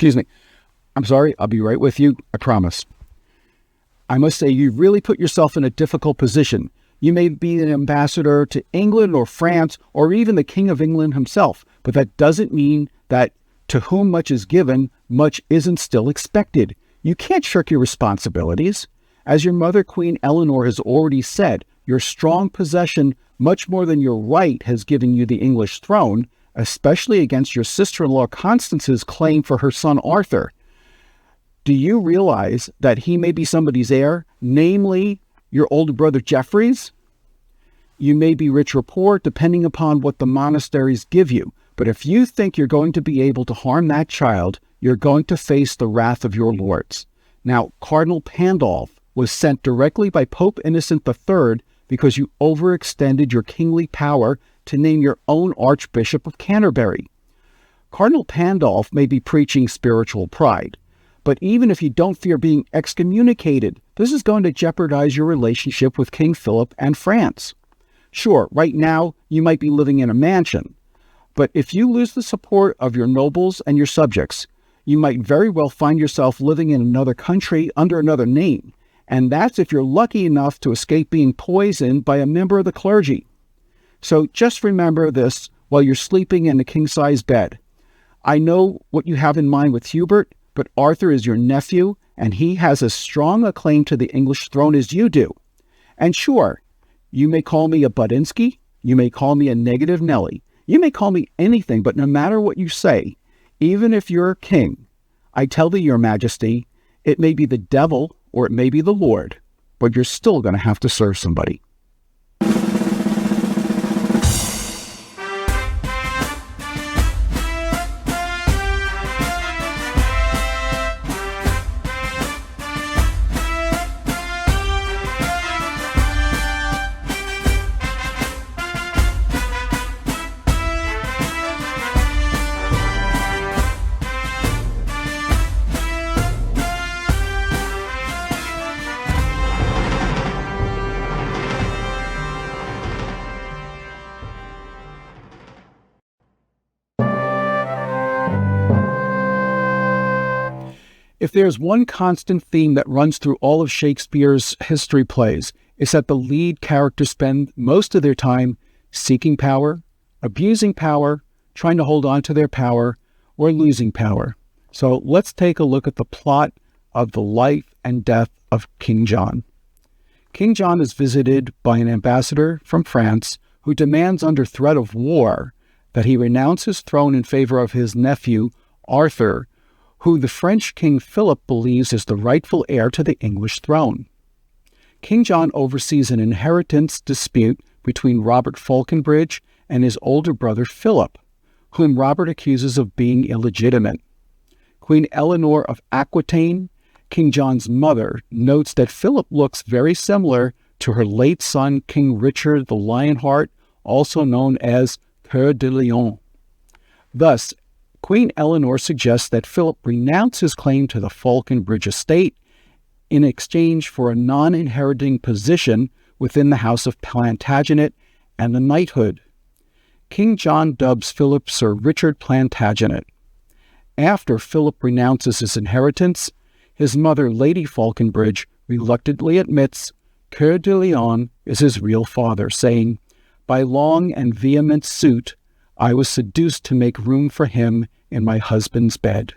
Excuse me. I'm sorry, I'll be right with you, I promise. I must say, you really put yourself in a difficult position. You may be an ambassador to England or France or even the King of England himself, but that doesn't mean that to whom much is given, much isn't still expected. You can't shirk your responsibilities. As your mother, Queen Eleanor, has already said, your strong possession, much more than your right, has given you the English throne, especially against your sister-in-law Constance's claim for her son Arthur. Do you realize that he may be somebody's heir, namely your older brother Geoffrey's? You may be rich or poor, depending upon what the monasteries give you, but if you think you're going to be able to harm that child, you're going to face the wrath of your lords. Now, Cardinal Pandolf was sent directly by Pope Innocent III because you overextended your kingly power to name your own Archbishop of Canterbury. Cardinal Pandolf may be preaching spiritual pride, but even if you don't fear being excommunicated, this is going to jeopardize your relationship with King Philip and France. Sure, right now you might be living in a mansion, but if you lose the support of your nobles and your subjects, you might very well find yourself living in another country under another name, and that's if you're lucky enough to escape being poisoned by a member of the clergy. So just remember this while you're sleeping in a king-size bed. I know what you have in mind with Hubert, but Arthur is your nephew, and he has as strong a claim to the English throne as you do. And sure, you may call me a Budinsky, you may call me a negative Nelly, you may call me anything, but no matter what you say, even if you're king, I tell thee, your majesty, it may be the devil or it may be the Lord, but you're still going to have to serve somebody. If there's one constant theme that runs through all of Shakespeare's history plays, it's that the lead characters spend most of their time seeking power, abusing power, trying to hold on to their power, or losing power. So let's take a look at the plot of the life and death of King John. King John is visited by an ambassador from France who demands under threat of war that he renounce his throne in favor of his nephew, Arthur, who the French King Philip believes is the rightful heir to the English throne. King John oversees an inheritance dispute between Robert Falconbridge and his older brother Philip, whom Robert accuses of being illegitimate. Queen Eleanor of Aquitaine, King John's mother, notes that Philip looks very similar to her late son, King Richard the Lionheart, also known as Coeur de Lion. Thus, Queen Eleanor suggests that Philip renounce his claim to the Falconbridge estate in exchange for a non-inheriting position within the House of Plantagenet and the knighthood. King John dubs Philip Sir Richard Plantagenet. After Philip renounces his inheritance, his mother, Lady Falconbridge, reluctantly admits Coeur de Lion is his real father, saying, "By long and vehement suit, I was seduced to make room for him in my husband's bed."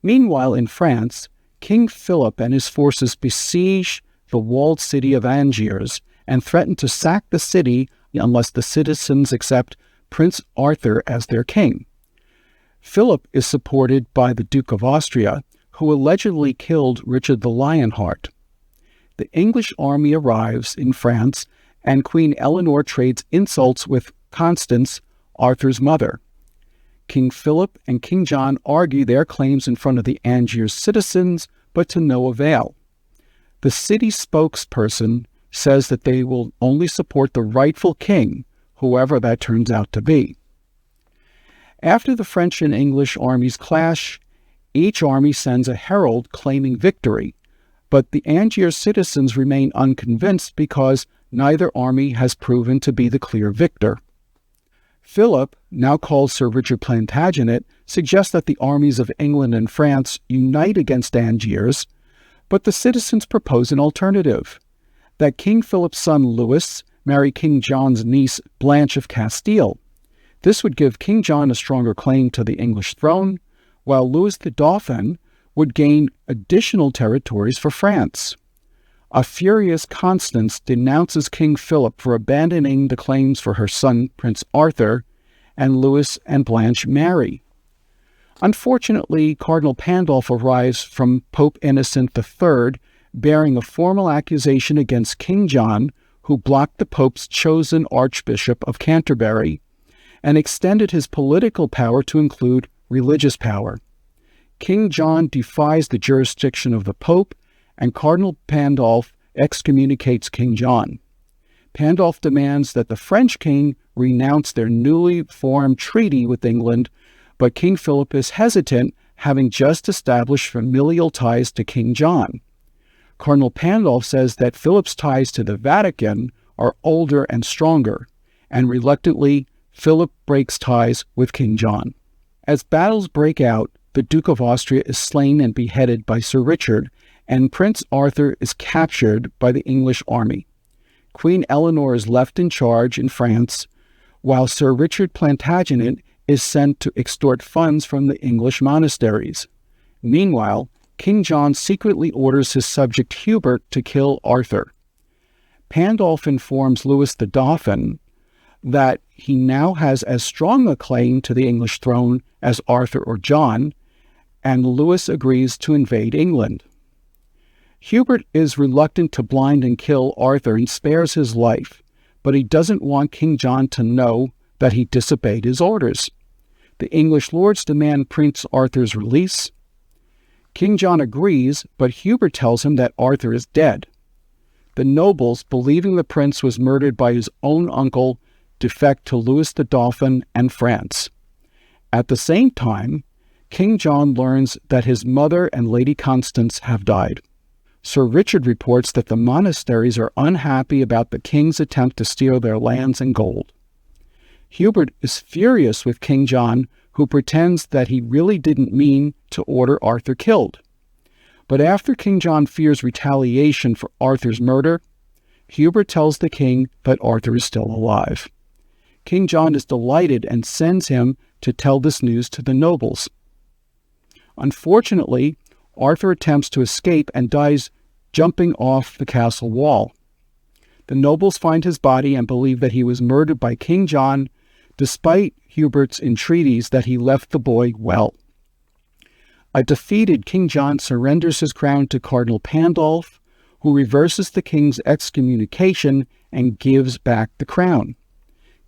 Meanwhile, in France, King Philip and his forces besiege the walled city of Angers and threaten to sack the city unless the citizens accept Prince Arthur as their king. Philip is supported by the Duke of Austria, who allegedly killed Richard the Lionheart. The English army arrives in France, and Queen Eleanor trades insults with Constance, Arthur's mother. King Philip and King John argue their claims in front of the Angers citizens, but to no avail. The city spokesperson says that they will only support the rightful king, whoever that turns out to be. After the French and English armies clash, each army sends a herald claiming victory, but the Angers citizens remain unconvinced because neither army has proven to be the clear victor. Philip, now called Sir Richard Plantagenet, suggests that the armies of England and France unite against Angiers, but the citizens propose an alternative, that King Philip's son Louis marry King John's niece Blanche of Castile. This would give King John a stronger claim to the English throne, while Louis the Dauphin would gain additional territories for France. A furious Constance denounces King Philip for abandoning the claims for her son Prince Arthur, and Louis and Blanche marry. Unfortunately, Cardinal Pandolf arrives from Pope Innocent III, bearing a formal accusation against King John, who blocked the Pope's chosen Archbishop of Canterbury, and extended his political power to include religious power. King John defies the jurisdiction of the Pope, and Cardinal Pandolf excommunicates King John. Pandolf demands that the French king renounce their newly formed treaty with England, but King Philip is hesitant, having just established familial ties to King John. Cardinal Pandolf says that Philip's ties to the Vatican are older and stronger, and reluctantly, Philip breaks ties with King John. As battles break out, the Duke of Austria is slain and beheaded by Sir Richard, and Prince Arthur is captured by the English army. Queen Eleanor is left in charge in France, while Sir Richard Plantagenet is sent to extort funds from the English monasteries. Meanwhile, King John secretly orders his subject Hubert to kill Arthur. Pandolf informs Louis the Dauphin that he now has as strong a claim to the English throne as Arthur or John, and Louis agrees to invade England. Hubert is reluctant to blind and kill Arthur and spares his life, but he doesn't want King John to know that he disobeyed his orders. The English lords demand Prince Arthur's release. King John agrees, but Hubert tells him that Arthur is dead. The nobles, believing the prince was murdered by his own uncle, defect to Louis the Dauphin and France. At the same time, King John learns that his mother and Lady Constance have died. Sir Richard reports that the monasteries are unhappy about the king's attempt to steal their lands and gold. Hubert is furious with King John, who pretends that he really didn't mean to order Arthur killed. But after King John fears retaliation for Arthur's murder, Hubert tells the king that Arthur is still alive. King John is delighted and sends him to tell this news to the nobles. Unfortunately, Arthur attempts to escape and dies jumping off the castle wall. The nobles find his body and believe that he was murdered by King John, despite Hubert's entreaties that he left the boy well. A defeated King John surrenders his crown to Cardinal Pandolf, who reverses the king's excommunication and gives back the crown.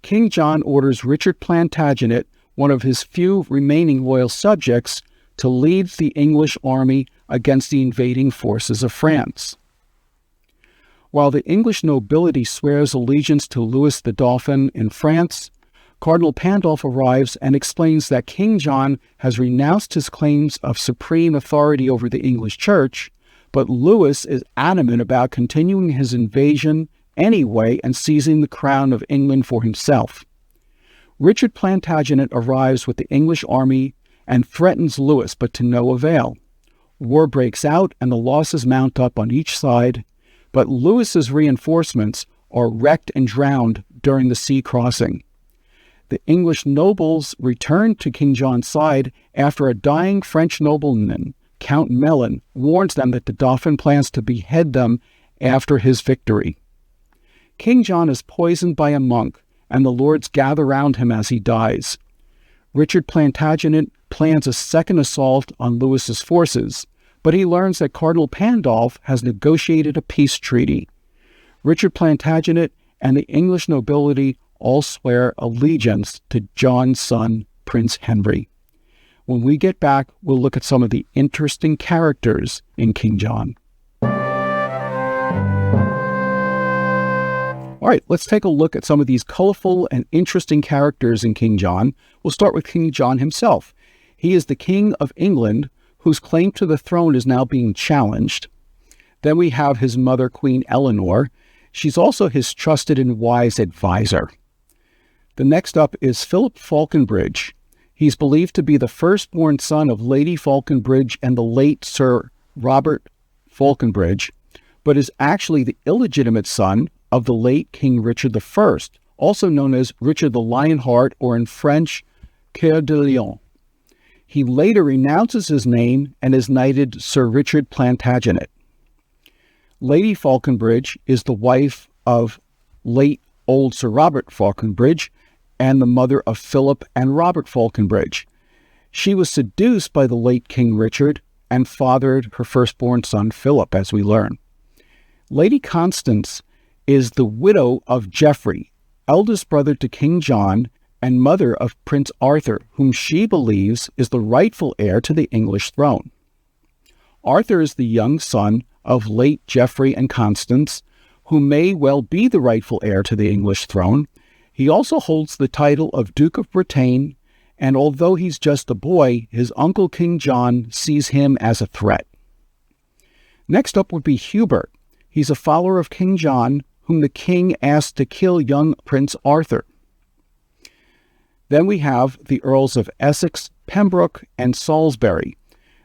King John orders Richard Plantagenet, one of his few remaining loyal subjects, to lead the English army against the invading forces of France. While the English nobility swears allegiance to Louis the Dauphin in France, Cardinal Pandolf arrives and explains that King John has renounced his claims of supreme authority over the English Church, but Louis is adamant about continuing his invasion anyway and seizing the crown of England for himself. Richard Plantagenet arrives with the English army and threatens Louis, but to no avail. War breaks out and the losses mount up on each side, but Louis's reinforcements are wrecked and drowned during the sea crossing. The English nobles return to King John's side after a dying French nobleman, Count Melun, warns them that the Dauphin plans to behead them after his victory. King John is poisoned by a monk, and the lords gather round him as he dies. Richard Plantagenet plans a second assault on Louis's forces, but he learns that Cardinal Pandolf has negotiated a peace treaty. Richard Plantagenet and the English nobility all swear allegiance to John's son, Prince Henry. When we get back, we'll look at some of the interesting characters in King John. All right, let's take a look at some of these colorful and interesting characters in King John. We'll start with King John himself. He is the King of England, whose claim to the throne is now being challenged. Then we have his mother, Queen Eleanor. She's also his trusted and wise advisor. The next up is Philip Falconbridge. He's believed to be the firstborn son of Lady Falconbridge and the late Sir Robert Falconbridge, but is actually the illegitimate son of the late King Richard I, also known as Richard the Lionheart, or in French, Coeur de Lion. He later renounces his name and is knighted Sir Richard Plantagenet. Lady Falconbridge is the wife of late old Sir Robert Falconbridge and the mother of Philip and Robert Falconbridge. She was seduced by the late King Richard and fathered her firstborn son Philip, as we learn. Lady Constance is the widow of Geoffrey, eldest brother to King John and mother of Prince Arthur, whom she believes is the rightful heir to the English throne. Arthur is the young son of late Geoffrey and Constance, who may well be the rightful heir to the English throne. He also holds the title of Duke of Bretagne, and although he's just a boy, his uncle King John sees him as a threat. Next up would be Hubert. He's a follower of King John, whom the king asked to kill young Prince Arthur. Then we have the Earls of Essex, Pembroke, and Salisbury.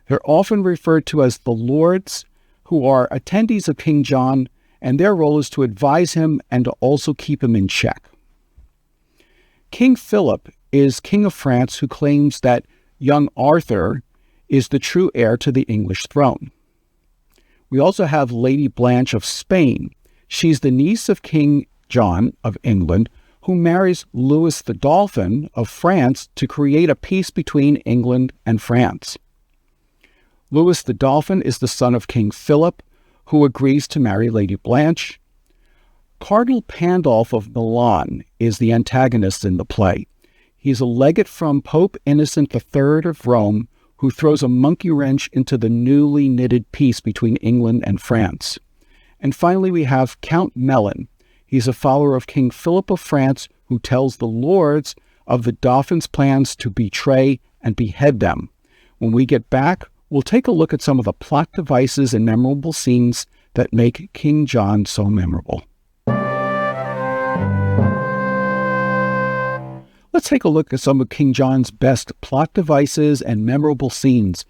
They're often referred to as the Lords, who are attendees of King John, and their role is to advise him and to also keep him in check. King Philip is King of France, who claims that young Arthur is the true heir to the English throne. We also have Lady Blanche of Spain. She's the niece of King John of England, who marries Louis the Dolphin of France to create a peace between England and France. Louis the Dolphin is the son of King Philip, who agrees to marry Lady Blanche. Cardinal Pandolf of Milan is the antagonist in the play. He's a legate from Pope Innocent III of Rome, who throws a monkey wrench into the newly knitted peace between England and France. And finally, we have Count Melon. He's a follower of King Philip of France, who tells the lords of the Dauphin's plans to betray and behead them. When we get back, we'll take a look at some of the plot devices and memorable scenes that make King John so memorable. Let's take a look at some of King John's best plot devices and memorable scenes.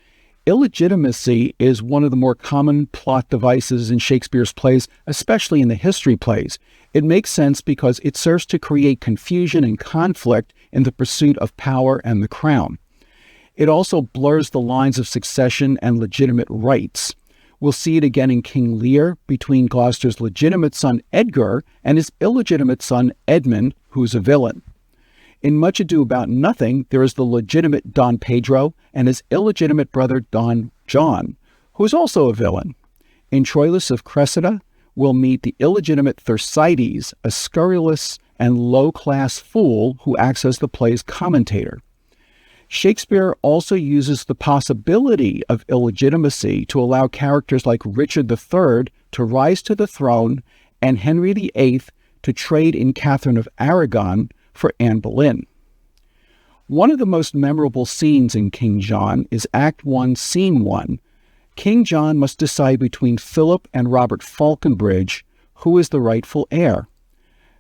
Illegitimacy is one of the more common plot devices in Shakespeare's plays, especially in the history plays. It makes sense because it serves to create confusion and conflict in the pursuit of power and the crown. It also blurs the lines of succession and legitimate rights. We'll see it again in King Lear between Gloucester's legitimate son Edgar and his illegitimate son Edmund, who's a villain. In Much Ado About Nothing, there is the legitimate Don Pedro and his illegitimate brother Don John, who is also a villain. In Troilus of Cressida, we'll meet the illegitimate Thersites, a scurrilous and low-class fool who acts as the play's commentator. Shakespeare also uses the possibility of illegitimacy to allow characters like Richard III to rise to the throne and Henry VIII to trade in Catherine of Aragon for Anne Boleyn. One of the most memorable scenes in King John is Act 1, Scene 1. King John must decide between Philip and Robert Falconbridge who is the rightful heir.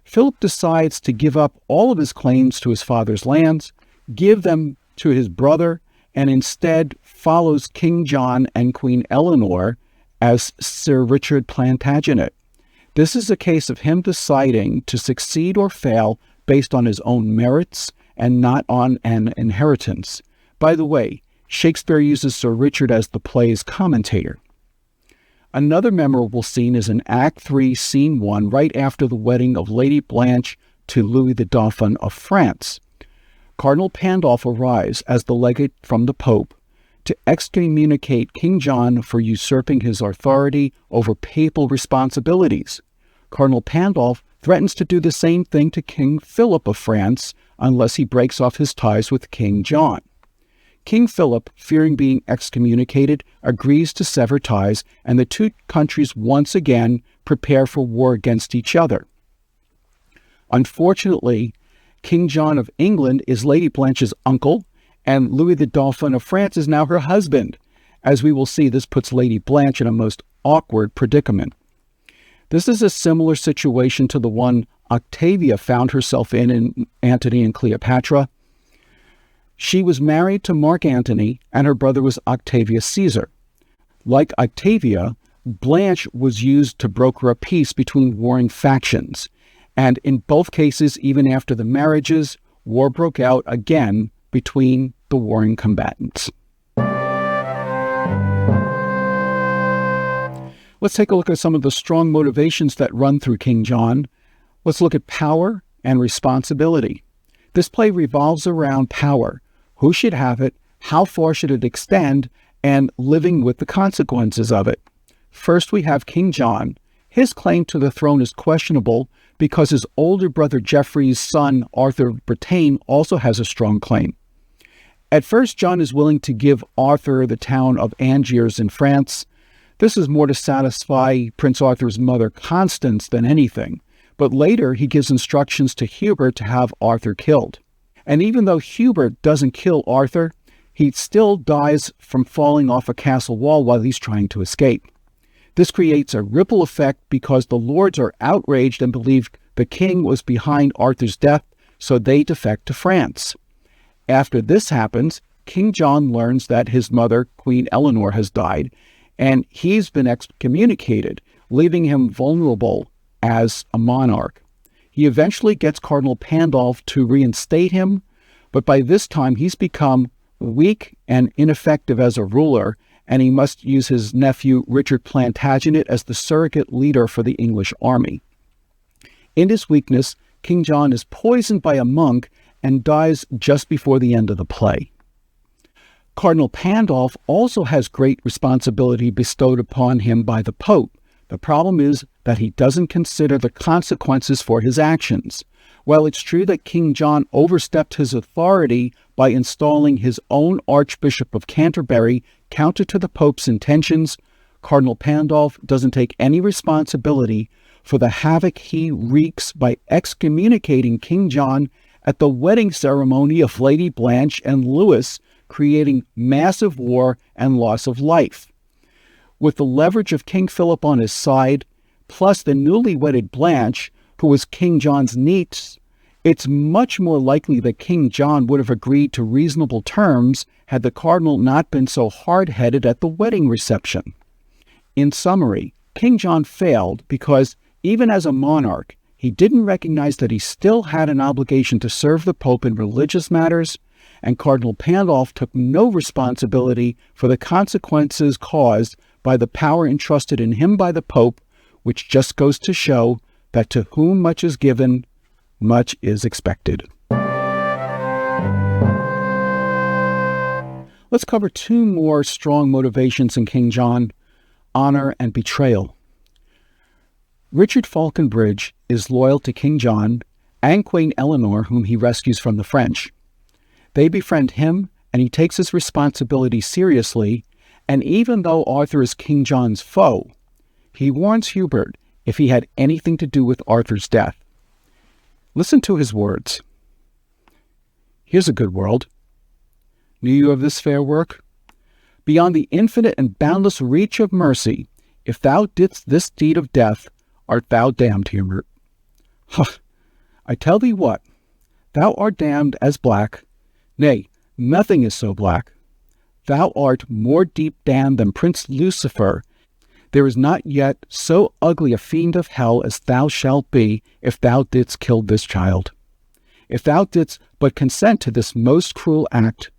Philip decides to give up all of his claims to his father's lands, give them to his brother, and instead follows King John and Queen Eleanor as Sir Richard Plantagenet. This is a case of him deciding to succeed or fail based on his own merits and not on an inheritance. By the way, Shakespeare uses Sir Richard as the play's commentator. Another memorable scene is in Act 3, Scene 1, right after the wedding of Lady Blanche to Louis the Dauphin of France. Cardinal Pandolf arrives as the legate from the Pope to excommunicate King John for usurping his authority over papal responsibilities. Cardinal Pandolf threatens to do the same thing to King Philip of France unless he breaks off his ties with King John. King Philip, fearing being excommunicated, agrees to sever ties, and the two countries once again prepare for war against each other. Unfortunately, King John of England is Lady Blanche's uncle, and Louis the Dauphin of France is now her husband. As we will see, this puts Lady Blanche in a most awkward predicament. This is a similar situation to the one Octavia found herself in Antony and Cleopatra. She was married to Mark Antony, and her brother was Octavius Caesar. Like Octavia, Blanche was used to broker a peace between warring factions, and in both cases, even after the marriages, war broke out again between the warring combatants. Let's take a look at some of the strong motivations that run through King John. Let's look at power and responsibility. This play revolves around power. Who should have it? How far should it extend? And living with the consequences of it. First, we have King John. His claim to the throne is questionable because his older brother Geoffrey's son, Arthur Bretagne, also has a strong claim. At first, John is willing to give Arthur the town of Angiers in France. This is more to satisfy Prince Arthur's mother, Constance, than anything. But later, he gives instructions to Hubert to have Arthur killed. And even though Hubert doesn't kill Arthur, he still dies from falling off a castle wall while he's trying to escape. This creates a ripple effect because the lords are outraged and believe the king was behind Arthur's death, so they defect to France. After this happens, King John learns that his mother, Queen Eleanor, has died, and he's been excommunicated, leaving him vulnerable as a monarch. He eventually gets Cardinal Pandolf to reinstate him, but by this time he's become weak and ineffective as a ruler, and he must use his nephew Richard Plantagenet as the surrogate leader for the English army. In his weakness, King John is poisoned by a monk and dies just before the end of the play. Cardinal Pandolf also has great responsibility bestowed upon him by the Pope. The problem is that he doesn't consider the consequences for his actions. While it's true that King John overstepped his authority by installing his own Archbishop of Canterbury counter to the Pope's intentions, Cardinal Pandolf doesn't take any responsibility for the havoc he wreaks by excommunicating King John at the wedding ceremony of Lady Blanche and Louis, creating massive war and loss of life. With the leverage of King Philip on his side, plus the newly wedded Blanche, who was King John's niece, it's much more likely that King John would have agreed to reasonable terms had the cardinal not been so hard-headed at the wedding reception. In summary, King John failed because, even as a monarch, he didn't recognize that he still had an obligation to serve the Pope in religious matters, and Cardinal Pandolf took no responsibility for the consequences caused by the power entrusted in him by the Pope, which just goes to show that to whom much is given, much is expected. Let's cover two more strong motivations in King John: honor and betrayal. Richard Falconbridge is loyal to King John and Queen Eleanor, whom he rescues from the French. They befriend him, and he takes his responsibility seriously, and even though Arthur is King John's foe, he warns Hubert if he had anything to do with Arthur's death. Listen to his words. "Here's a good world. Knew you of this fair work? Beyond the infinite and boundless reach of mercy, if thou didst this deed of death, art thou damned, Hubert. Ha! I tell thee what, thou art damned as black, nay, nothing is so black. Thou art more deep damned than Prince Lucifer. There is not yet so ugly a fiend of hell as thou shalt be if thou didst kill this child. If thou didst but consent to this most cruel act,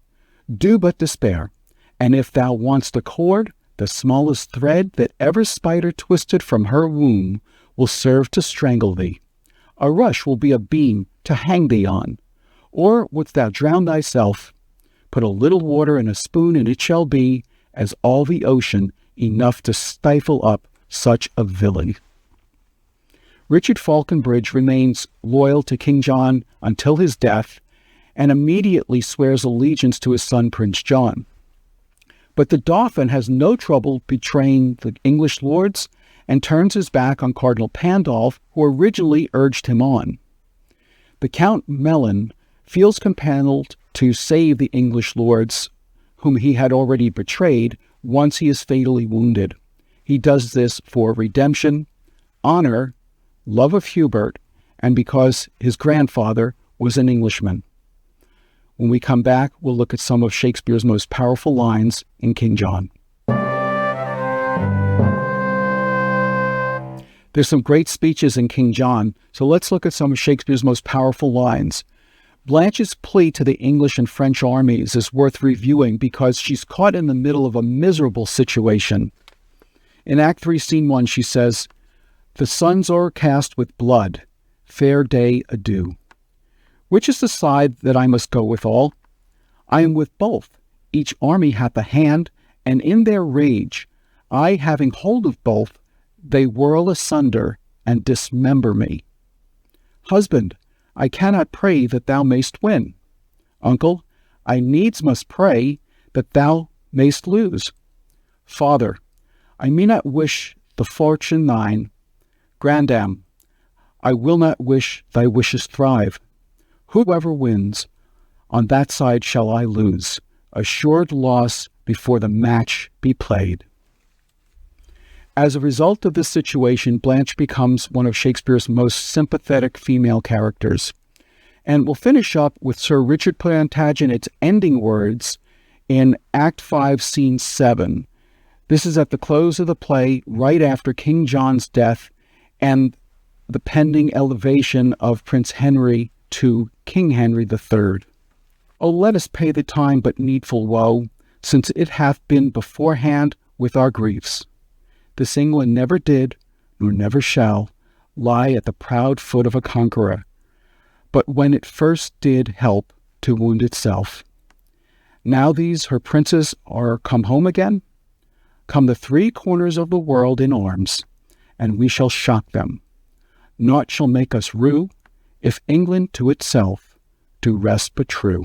do but despair, and if thou wantst a cord, the smallest thread that ever spider twisted from her womb will serve to strangle thee. A rush will be a beam to hang thee on. Or wouldst thou drown thyself? Put a little water in a spoon, and it shall be, as all the ocean, enough to stifle up such a villain." Richard Falconbridge remains loyal to King John until his death, and immediately swears allegiance to his son Prince John. But the Dauphin has no trouble betraying the English lords and turns his back on Cardinal Pandolf, who originally urged him on. The Count Melon feels compelled to save the English lords, whom he had already betrayed, once he is fatally wounded. He does this for redemption, honor, love of Hubert, and because his grandfather was an Englishman. When we come back, we'll look at some of Shakespeare's most powerful lines in King John. There's some great speeches in King John, so let's look at some of Shakespeare's most powerful lines. Blanche's plea to the English and French armies is worth reviewing because she's caught in the middle of a miserable situation. In Act 3, Scene 1, she says, "The sun's o'ercast with blood, fair day adieu. Which is the side that I must go withal? I am with both. Each army hath a hand, and in their rage, I having hold of both, they whirl asunder and dismember me. Husband, I cannot pray that thou mayst win. Uncle, I needs must pray that thou mayst lose. Father, I may not wish the fortune thine. Grandam, I will not wish thy wishes thrive. Whoever wins, on that side shall I lose, assured loss before the match be played." As a result of this situation, Blanche becomes one of Shakespeare's most sympathetic female characters. And we'll finish up with Sir Richard Plantagenet's ending words in Act 5, Scene 7. This is at the close of the play, right after King John's death and the pending elevation of Prince Henry to King Henry III. "O let us pay the time but needful woe, since it hath been beforehand with our griefs. This England never did, nor never shall, lie at the proud foot of a conqueror, but when it first did help to wound itself. Now these her princes are come home again, come the three corners of the world in arms, and we shall shock them. Naught shall make us rue, if England to itself do rest but true."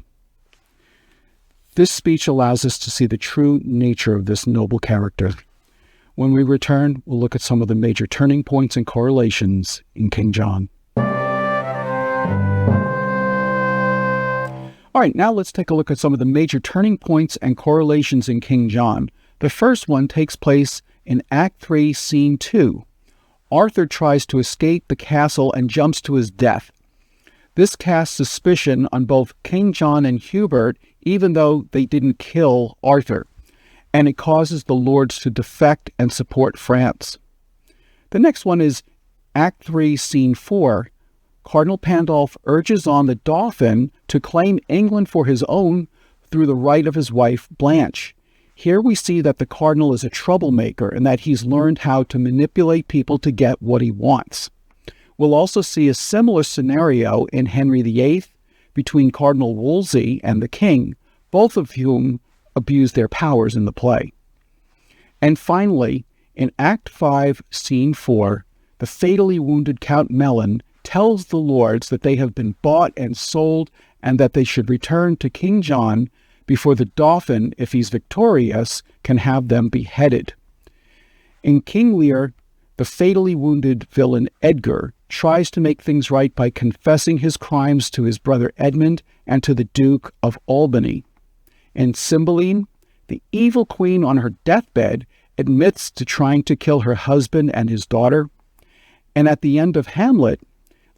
This speech allows us to see the true nature of this noble character. When we return, we'll look at some of the major turning points and correlations in King John. All right, now let's take a look at some of the major turning points and correlations in King John. The first one takes place in Act 3, Scene 2. Arthur tries to escape the castle and jumps to his death. This casts suspicion on both King John and Hubert, even though they didn't kill Arthur, and it causes the lords to defect and support France. The next one is Act 3, Scene 4. Cardinal Pandolf urges on the Dauphin to claim England for his own through the right of his wife, Blanche. Here we see that the cardinal is a troublemaker and that he's learned how to manipulate people to get what he wants. We'll also see a similar scenario in Henry VIII between Cardinal Wolsey and the king, both of whom abuse their powers in the play. And finally, in Act 5, Scene 4, the fatally wounded Count Melon tells the lords that they have been bought and sold and that they should return to King John before the Dauphin, if he's victorious, can have them beheaded. In King Lear, the fatally wounded villain Edgar tries to make things right by confessing his crimes to his brother Edmund and to the Duke of Albany. In Cymbeline, the evil queen on her deathbed admits to trying to kill her husband and his daughter. And at the end of Hamlet,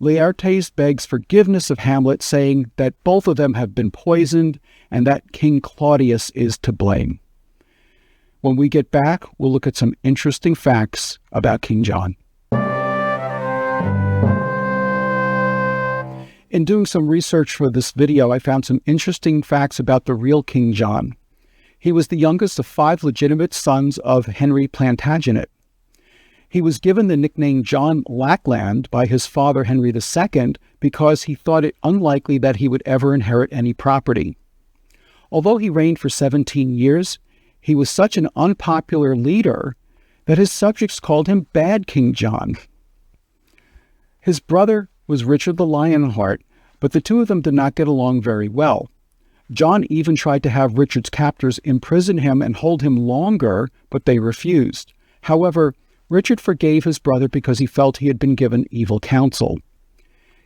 Laertes begs forgiveness of Hamlet, saying that both of them have been poisoned and that King Claudius is to blame. When we get back, we'll look at some interesting facts about King John. In doing some research for this video, I found some interesting facts about the real King John. He was the youngest of 5 legitimate sons of Henry Plantagenet. He was given the nickname John Lackland by his father Henry II because he thought it unlikely that he would ever inherit any property. Although he reigned for 17 years, he was such an unpopular leader that his subjects called him Bad King John. His brother was Richard the Lionheart, but the two of them did not get along very well. John even tried to have Richard's captors imprison him and hold him longer, but they refused. However, Richard forgave his brother because he felt he had been given evil counsel.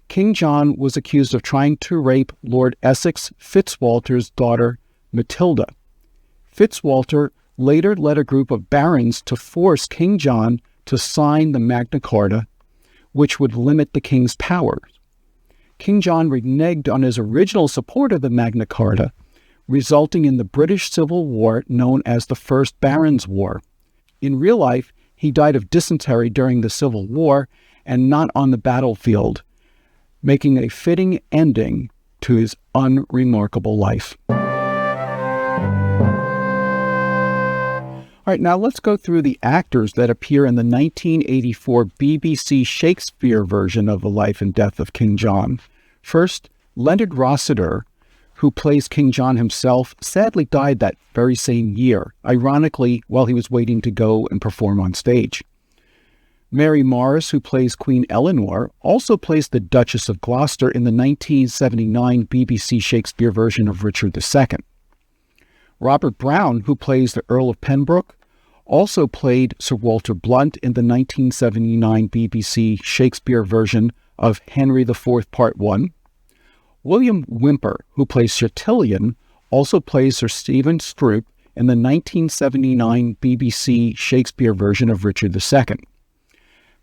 King John was accused of trying to rape Lord Essex Fitzwalter's daughter, Matilda. Fitzwalter later led a group of barons to force King John to sign the Magna Carta, which would limit the king's powers. King John reneged on his original support of the Magna Carta, resulting in the British Civil War known as the First Barons' War. In real life, he died of dysentery during the Civil War and not on the battlefield, making a fitting ending to his unremarkable life. All right, now let's go through the actors that appear in the 1984 BBC Shakespeare version of The Life and Death of King John. First, Leonard Rossiter, who plays King John himself, sadly died that very same year, ironically while he was waiting to go and perform on stage. Mary Morris, who plays Queen Eleanor, also plays the Duchess of Gloucester in the 1979 BBC Shakespeare version of Richard II. Robert Brown, who plays the Earl of Pembroke, also played Sir Walter Blunt in the 1979 BBC Shakespeare version of Henry IV Part 1. William Whymper, who plays Chatillon, also plays Sir Stephen Stroop in the 1979 BBC Shakespeare version of Richard II.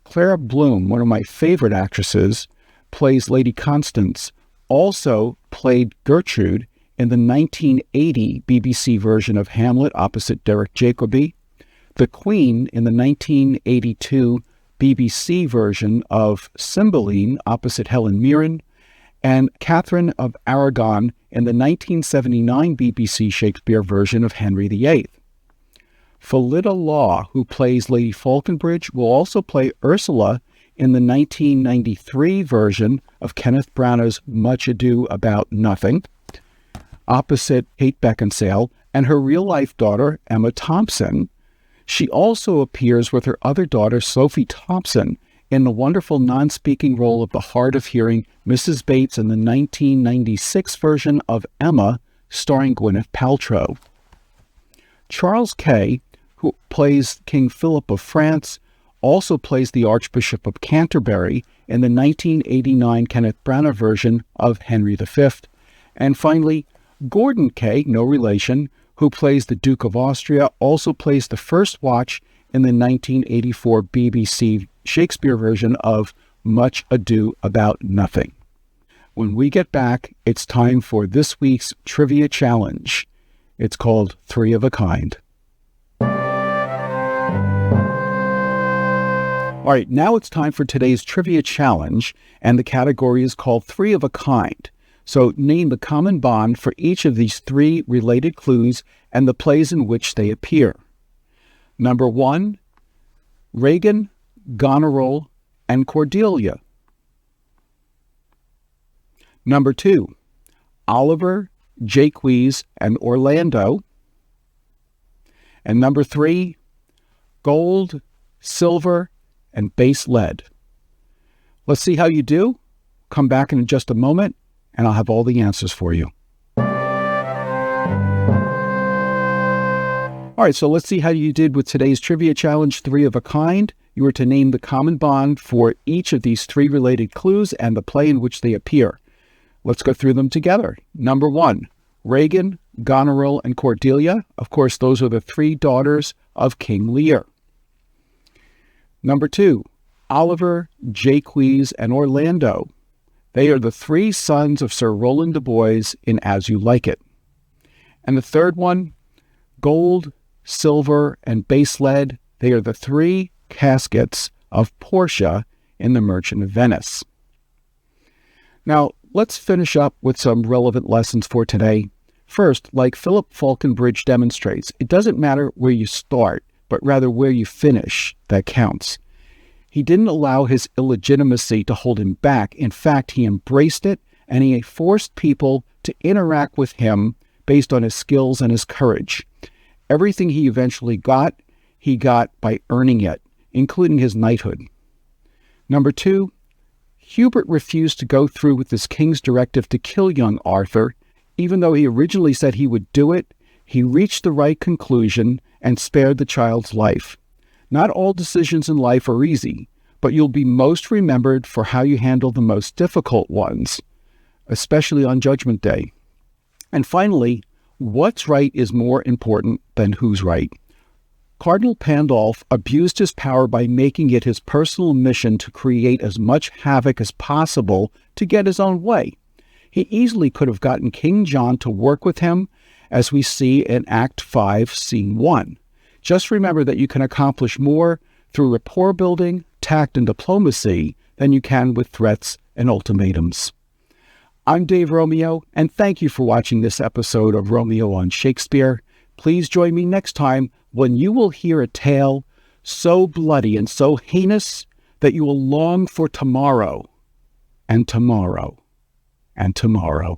Clara Bloom, one of my favorite actresses, plays Lady Constance, also played Gertrude in the 1980 BBC version of Hamlet opposite Derek Jacobi, the Queen in the 1982 BBC version of Cymbeline opposite Helen Mirren, and Catherine of Aragon in the 1979 BBC Shakespeare version of Henry VIII. Phyllida Law, who plays Lady Falconbridge, will also play Ursula in the 1993 version of Kenneth Branagh's Much Ado About Nothing, opposite Kate Beckinsale, and her real-life daughter, Emma Thompson. She also appears with her other daughter, Sophie Thompson, in the wonderful non-speaking role of the hard-of-hearing Mrs. Bates in the 1996 version of Emma, starring Gwyneth Paltrow. Charles Kay, who plays King Philip of France, also plays the Archbishop of Canterbury in the 1989 Kenneth Branagh version of Henry V. And finally, Gordon Kay, no relation, who plays the Duke of Austria, also plays the First Watch in the 1984 BBC Shakespeare version of Much Ado About Nothing. When we get back, it's time for this week's trivia challenge. It's called Three of a Kind. All right, now it's time for today's trivia challenge, and the category is called Three of a Kind. So name the common bond for each of these three related clues and the plays in which they appear. Number 1, Regan, Goneril, and Cordelia. Number 2, Oliver, Jaques, and Orlando. And number 3, gold, silver, and base lead. Let's see how you do. Come back in just a moment, and I'll have all the answers for you. All right, so let's see how you did with today's trivia challenge, Three of a Kind. You were to name the common bond for each of these three related clues and the play in which they appear. Let's go through them together. Number 1, Regan, Goneril, and Cordelia. Of course, those are the three daughters of King Lear. Number 2, Oliver, Jaques, and Orlando. They are the three sons of Sir Roland de Boys in As You Like It. And the third one, gold, silver, and base lead. They are the three caskets of Portia in The Merchant of Venice. Now, let's finish up with some relevant lessons for today. First, like Philip Falconbridge demonstrates, it doesn't matter where you start, but rather where you finish that counts. He didn't allow his illegitimacy to hold him back. In fact, he embraced it, and he forced people to interact with him based on his skills and his courage. Everything he eventually got, he got by earning it, including his knighthood. Number 2, Hubert refused to go through with this king's directive to kill young Arthur. Even though he originally said he would do it, he reached the right conclusion and spared the child's life. Not all decisions in life are easy, but you'll be most remembered for how you handle the most difficult ones, especially on Judgment Day. And finally, what's right is more important than who's right. Cardinal Pandolf abused his power by making it his personal mission to create as much havoc as possible to get his own way. He easily could have gotten King John to work with him, as we see in Act 5, Scene 1. Just remember that you can accomplish more through rapport building, tact, and diplomacy than you can with threats and ultimatums. I'm Dave Romeo, and thank you for watching this episode of Romeo on Shakespeare. Please join me next time when you will hear a tale so bloody and so heinous that you will long for tomorrow, and tomorrow, and tomorrow.